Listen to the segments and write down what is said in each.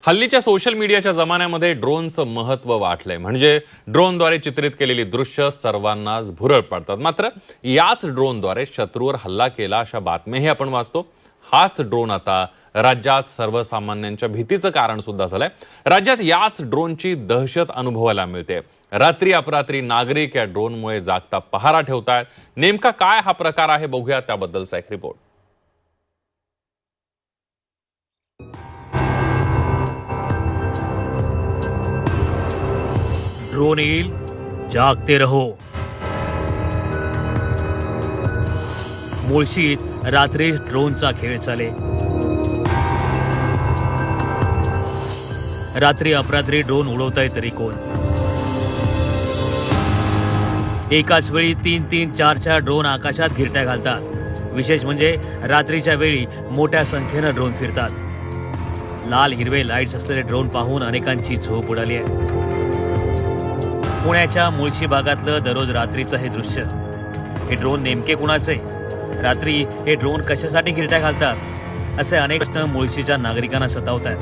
हल्लीच्या सोशल मीडियाच्या जमान्यामध्ये ड्रोनचं महत्त्व वाढलंय। म्हणजे ड्रोनद्वारे चित्रित केलेली दृश्य सर्वांनाच भुरळ पडतात। मात्र याच ड्रोनद्वारे शत्रूवर हल्ला केला अशा बातम्याही आपण वाचतो। हाच ड्रोन आता राज्यात सर्वसामान्यांच्या भीतीचं कारण सुद्धा झालंय। राज्यात याच ड्रोनची दहशत अनुभवायला मिळते। रात्री अपरात्री नागरिक या ड्रोनमुळे जागता पहारा ठेवतायत। नेमका काय हा प्रकार आहे बघूया त्याबद्दलचा एक रिपोर्ट। ड्रोन येईल, जागते रहो। मुळशीत रात्री ड्रोनचा खेळ चाले। रात्री अपरात्री ड्रोन उडवताय तरी कोण? एकाच वेळी 3-3, 4-4 ड्रोन आकाशात घिरट्या घालतात। विशेष म्हणजे रात्रीच्या वेळी मोठ्या संख्येनं ड्रोन फिरतात। लाल हिरवे लाईट्स असलेले ड्रोन पाहून अनेकांची झोप उडाली आहे। पुण्याच्या मुळशी भागातलं दररोज रात्रीचं हे दृश्य। हे ड्रोन नेमके कुणाचे? रात्री हे ड्रोन कशासाठी घिरट्या घालतात? असे अनेक प्रश्न मुळशीच्या नागरिकांना सतावतात।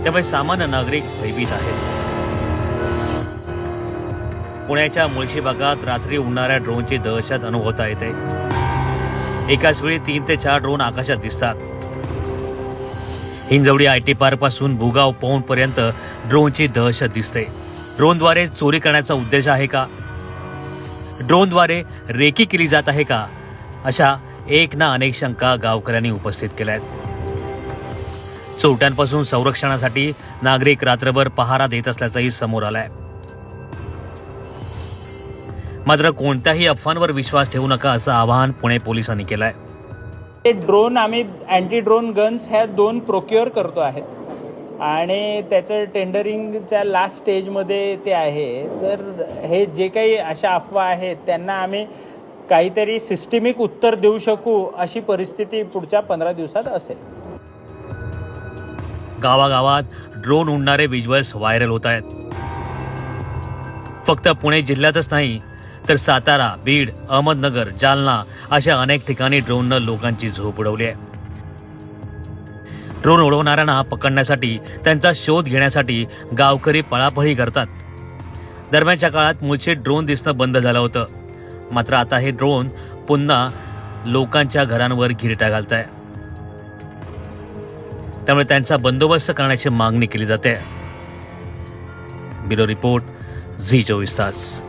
त्यामुळे सामान्य नागरिक भयभीत आहेत। पुण्याच्या मुळशी भागात रात्री उडणाऱ्या ड्रोनची दहशत अनुभवता येते। एकाच वेळी 3 ते 4 ड्रोन आकाशात दिसतात। हिंजवडी IT पार्क पासून भुगाव पौंड पर्यंत ड्रोनची दहशत दिसते। ड्रोनद्वारे चोरी करण्याचा उद्देश आहे का? ड्रोनद्वारे रेकी केली जात आहे का? अशा एक ना अनेक शंका गावकऱ्यांनी उपस्थित केल्या आहेत। चोरट्यांपासून संरक्षणासाठी नागरिक रात्रभर पहारा देत असल्याचंही समोर आलंय। मात्र कोणत्याही अफवांवर विश्वास ठेवू नका असं आवाहन पुणे पोलिसांनी केलंय। ड्रोन आम्ही अँटी ड्रोन गन्स ह्या 2 प्रोक्युअर करतो आहेत आणि त्याचं टेंडरिंगच्या लास्ट स्टेजमध्ये ते आहे। तर हे जे काही अशा अफवा आहेत त्यांना आम्ही काहीतरी सिस्टमिक उत्तर देऊ शकू अशी परिस्थिती पुढच्या 15 दिवसात असेल। गावागावात ड्रोन उडणारे विज्युअल्स व्हायरल होत आहेत। फक्त पुणे जिल्ह्यातच नाही तर सातारा, बीड, अहमदनगर, जालना अशा अनेक ठिकाणी ड्रोननं लोकांची झोप उडवली आहे। ड्रोन उडवणाऱ्यांना पकडण्यासाठी, त्यांचा शोध घेण्यासाठी गावकरी पळापळी करतात। दरम्यानच्या काळात मुळशीत ड्रोन दिसणं बंद झालं होतं। मात्र आता हे ड्रोन पुन्हा लोकांच्या घरांवर घिरट्या घालताय। त्यामुळे त्यांचा बंदोबस्त करण्याची मागणी केली जाते। ब्युरो रिपोर्ट, झी 24 तास।